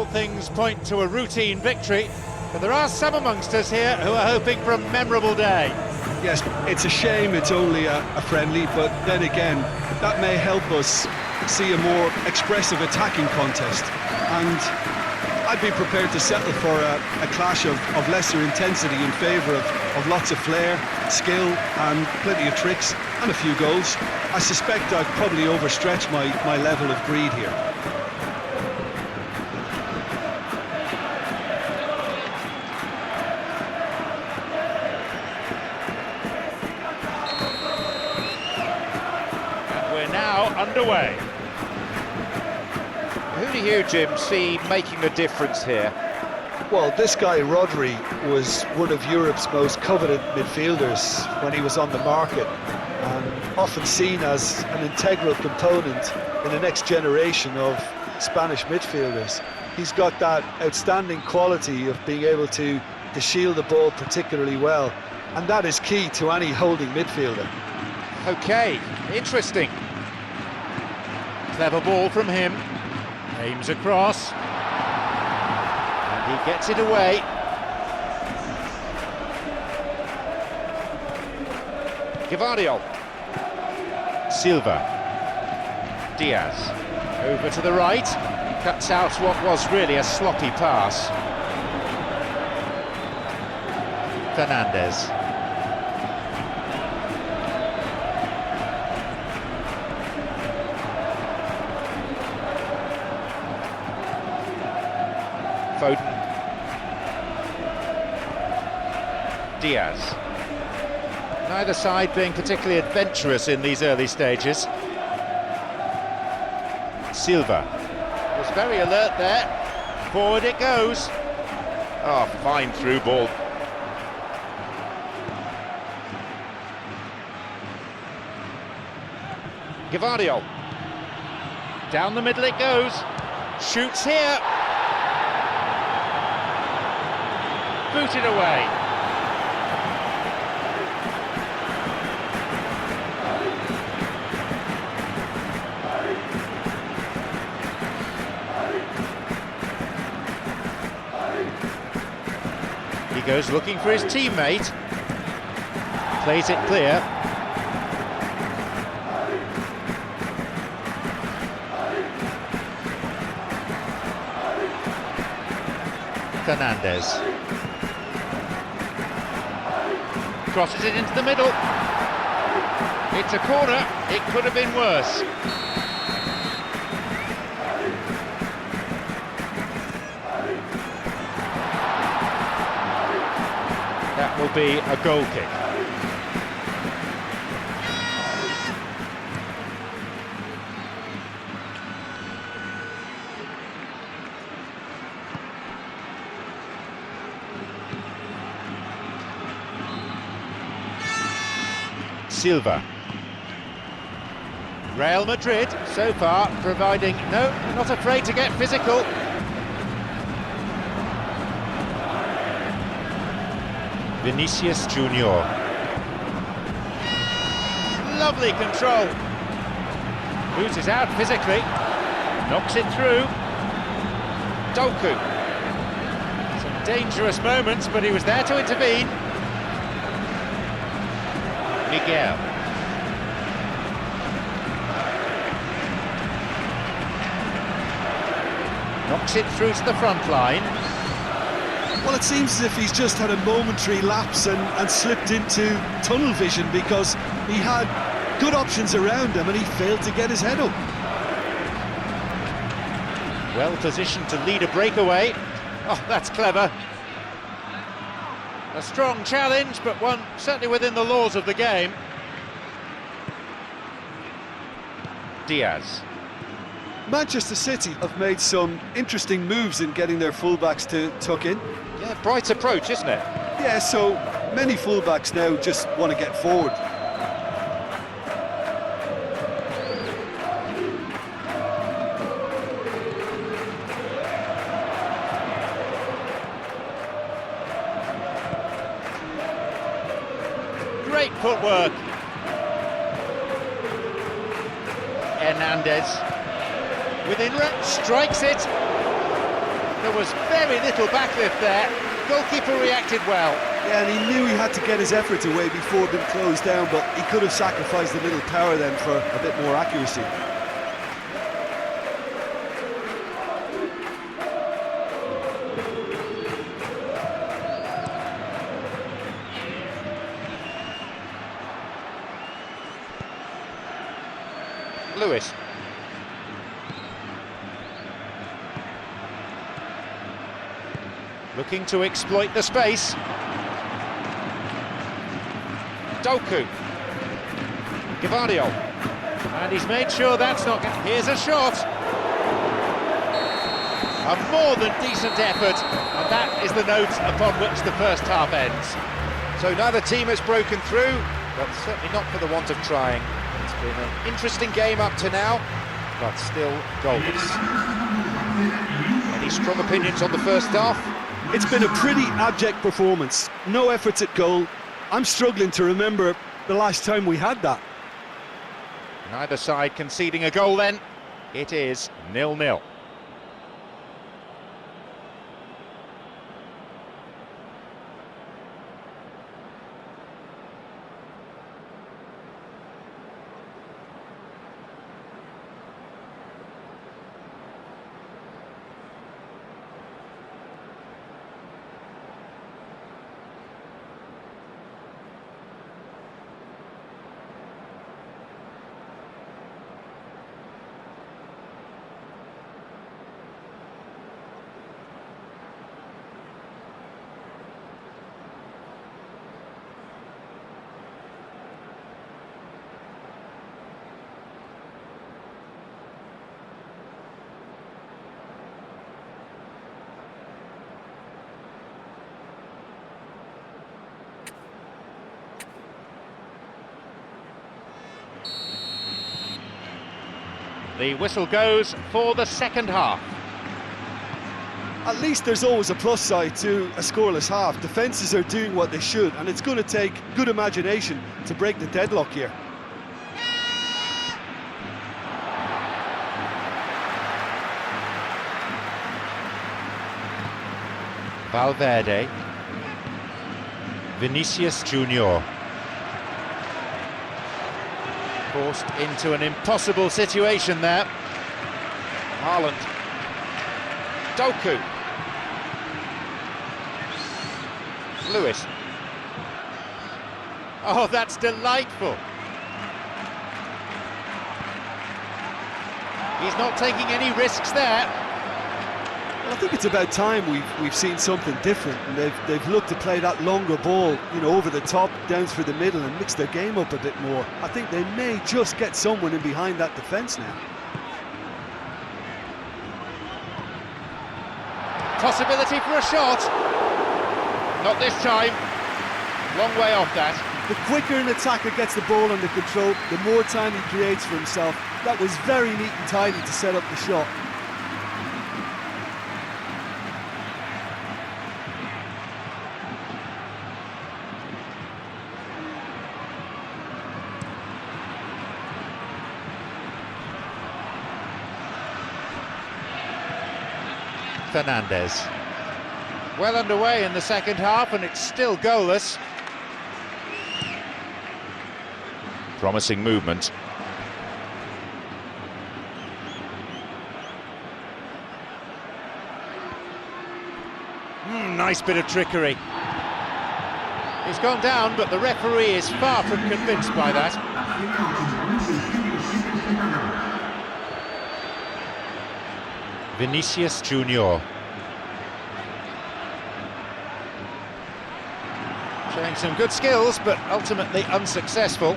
things point to a routine victory, but there are some amongst us here who are hoping for a memorable day. Yes, it's a shame it's only a friendly, but then again, that may help us see a more expressive attacking contest. And I'd be prepared to settle for a clash of lesser intensity in favour of lots of flair, skill and plenty of tricks and a few goals. I suspect I've probably overstretched my level of greed here. And we're now underway. Who do you, Jim, see making the difference here? Well, this guy, Rodri, was one of Europe's most coveted midfielders when he was on the market, and often seen as an integral component in the next generation of Spanish midfielders. He's got that outstanding quality of being able to shield the ball particularly well, and that is key to any holding midfielder. Okay, interesting. Clever ball from him. Aims across. And he gets it away. Gavardio. Silva. Diaz. Over to the right. Cuts out what was really a sloppy pass. Fernandez. Foden. Diaz. Neither side being particularly adventurous in these early stages. Silva was very alert there. Forward it goes. Oh, fine through ball. Gavardio. Down the middle it goes. Shoots here. Booted away. He goes looking for his teammate. Plays it clear. Fernandez. Crosses it into the middle. It's a corner. It could have been worse. That will be a goal kick. Silva. Real Madrid, so far, providing... No, not afraid to get physical. Vinicius Junior. Lovely control. Loses out physically. Knocks it through. Doku. Some dangerous moments, but he was there to intervene. Miguel. Knocks it through to the front line. Well, it seems as if he's just had a momentary lapse and slipped into tunnel vision, because he had good options around him and he failed to get his head up. Well positioned to lead a breakaway. Oh, that's clever. A strong challenge, but one certainly within the laws of the game. Diaz. Manchester City have made some interesting moves in getting their fullbacks to tuck in. Yeah, bright approach, isn't it? Yeah, so many fullbacks now just want to get forward. Great footwork. Hernandez. Within range, strikes it. There was very little backlift there. Goalkeeper reacted well. Yeah, and he knew he had to get his efforts away before being closed down, but he could have sacrificed a little power then for a bit more accuracy. Lewis. Looking to exploit the space. Doku. Gvardiol. And he's made sure that's not... Here's a shot. A more than decent effort, and that is the note upon which the first half ends. So neither team has broken through, but certainly not for the want of trying. It's been an interesting game up to now, but still goalless. Any strong opinions on the first half? It's been a pretty abject performance. No efforts at goal. I'm struggling to remember the last time we had that. Neither side conceding a goal then. It is 0-0. The whistle goes for the second half. At least there's always a plus side to a scoreless half. Defences are doing what they should, and it's going to take good imagination to break the deadlock here. Valverde. Vinicius Junior. Forced into an impossible situation there. Haaland. Doku. Lewis. Oh, that's delightful. He's not taking any risks there. Well, I think it's about time we've seen something different, and they've looked to play that longer ball, you know, over the top, down through the middle, and mix their game up a bit more. I think they may just get someone in behind that defence now. Possibility for a shot. Not this time. Long way off that. The quicker an attacker gets the ball under control, the more time he creates for himself. That was very neat and tidy to set up the shot. Fernandez. Well underway in the second half, and it's still goalless. Promising movement. Nice bit of trickery. He's gone down, but the referee is far from convinced by that. Vinicius Junior. Showing some good skills, but ultimately unsuccessful.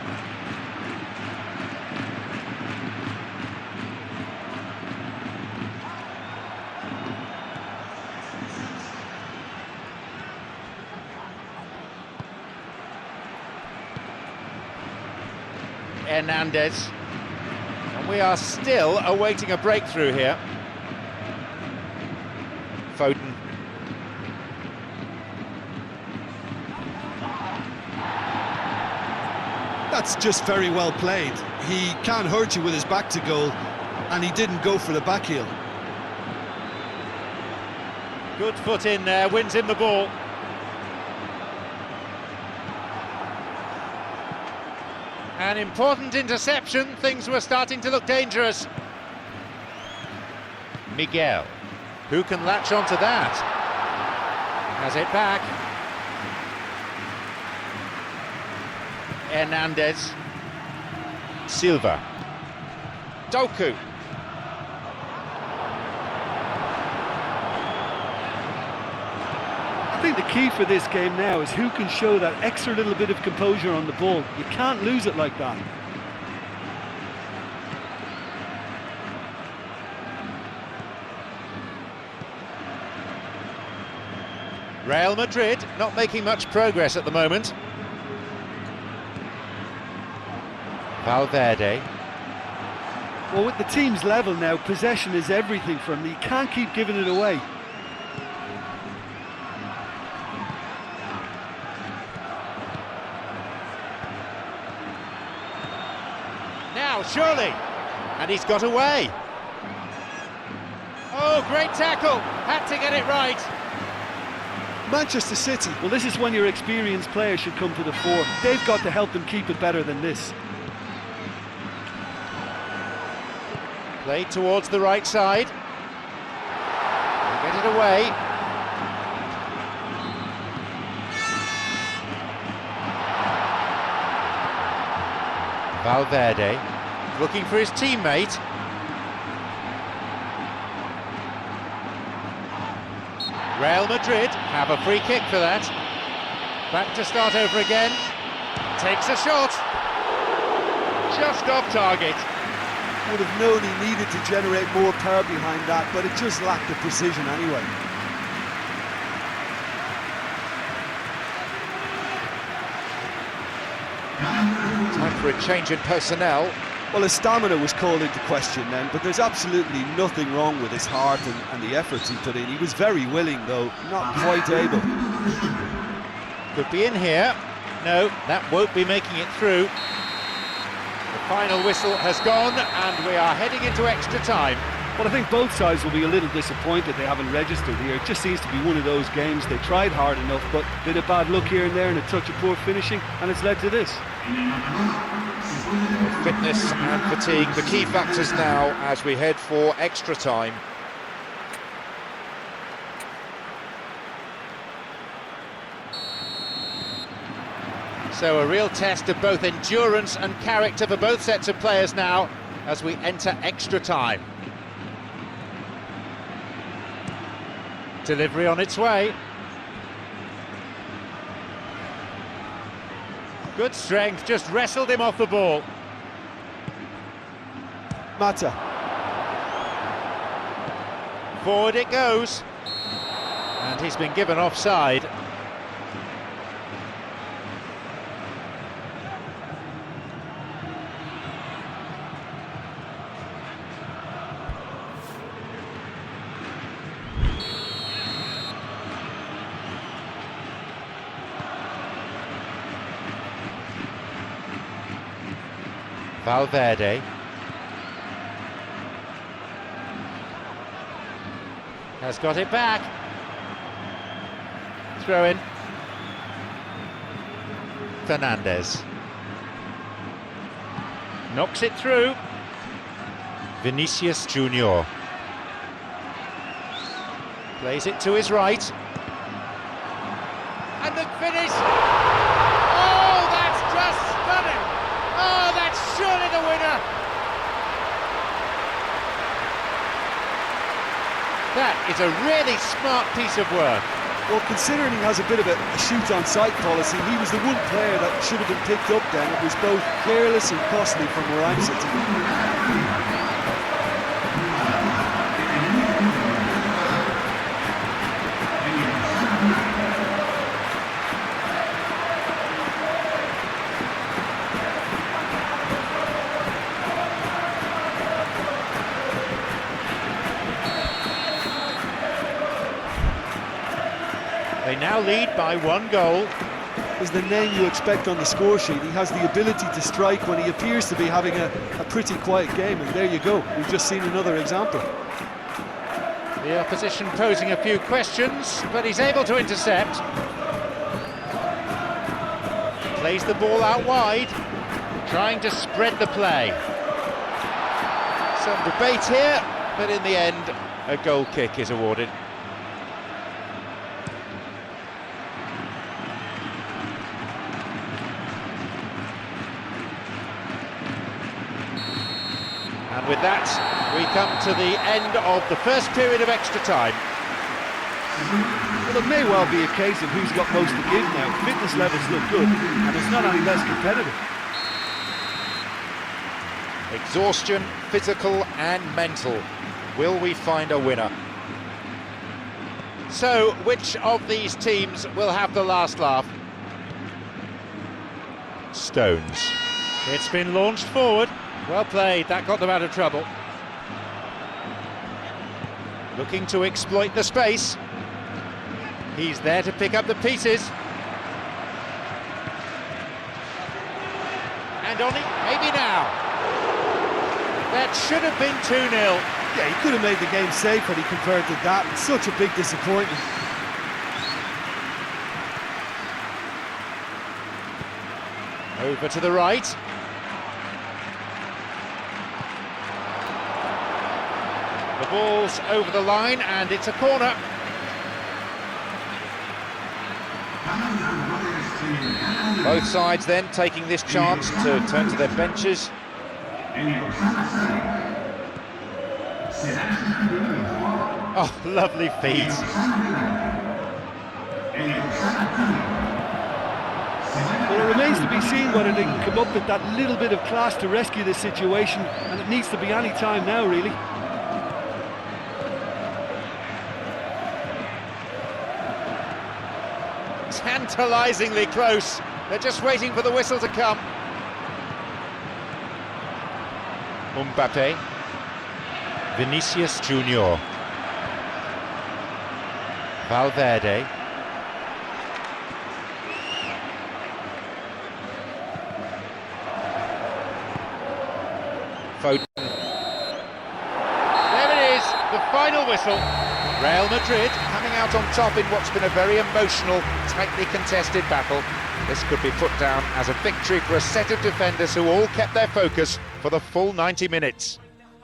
Hernandez. And we are still awaiting a breakthrough here. Foden. That's just very well played. He can't hurt you with his back to goal, and he didn't go for the back heel. Good foot in there, wins him the ball. An important interception, things were starting to look dangerous. Miguel, who can latch onto that? Has it back. Hernandez. Silva. Doku. I think the key for this game now is who can show that extra little bit of composure on the ball. You can't lose it like that. Real Madrid not making much progress at the moment. Valverde. Well, with the team's level now, possession is everything for him. You can't keep giving it away. Now, surely, and he's got away. Oh, great tackle, had to get it right. Manchester City, well, this is when your experienced players should come to the fore. They've got to help them keep it better than this. Played towards the right side. Get it away. Valverde looking for his teammate. Real Madrid have a free kick for that. Back to start over again. Takes a shot. Just off target. Would have known he needed to generate more power behind that, but it just lacked the precision anyway. Time for a change in personnel. Well, his stamina was called into question then, but there's absolutely nothing wrong with his heart and the efforts he put in. He was very willing, though, not quite able. Could be in here. No, that won't be making it through. The final whistle has gone, and we are heading into extra time. Well, I think both sides will be a little disappointed they haven't registered here. It just seems to be one of those games. They tried hard enough, but bit of bad luck here and there and a touch of poor finishing, and it's led to this. Fitness and fatigue, the key factors now as we head for extra time. So a real test of both endurance and character for both sets of players now as we enter extra time. Delivery on its way. Good strength, just wrestled him off the ball. Mata. Forward it goes. And he's been given offside. Valverde has got it back. Throw in. Fernandez knocks it through. Vinicius Junior plays it to his right. And the finish. Oh, that's just stunning. Oh, that's surely the winner. That is a really smart piece of work. Well, considering he has a bit of a shoot-on-sight policy, he was the one player that should have been picked up then. It was both careless and costly from where I'm sitting. They now lead by 1 goal. Is the name you expect on the score sheet. He has the ability to strike when he appears to be having a pretty quiet game, and there you go. We've just seen another example. The opposition posing a few questions, but he's able to intercept. Plays the ball out wide, trying to spread the play. Some debate here, but in the end, a goal kick is awarded. And with that, we come to the end of the first period of extra time. Well, it may well be a case of who's got most to give now. Fitness levels look good, and it's not any less competitive. Exhaustion, physical and mental. Will we find a winner? So, which of these teams will have the last laugh? Stones. It's been launched forward. Well played, that got them out of trouble. Looking to exploit the space. He's there to pick up the pieces. And on it, maybe now. That should have been 2-0. Yeah, he could have made the game safe when he converted that. It's such a big disappointment. Over to the right. The ball's over the line and it's a corner. Both sides then taking this chance to turn to their benches. Oh, lovely feet. Well, it remains to be seen whether they can come up with that little bit of class to rescue this situation, and it needs to be any time now, really. Tantalisingly close. They're just waiting for the whistle to come. Mbappe. Vinicius Junior. Valverde. Foden. There it is, the final whistle. Real Madrid Coming out on top in what's been a very emotional, tightly contested battle. This could be put down as a victory for a set of defenders who all kept their focus for the full 90 minutes.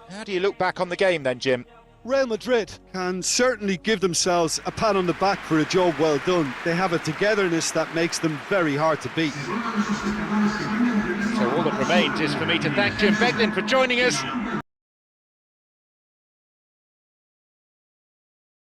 How do you look back on the game then, Jim? Real Madrid can certainly give themselves a pat on the back for a job well done. They have a togetherness that makes them very hard to beat. So all that remains is for me to thank Jim Beglin for joining us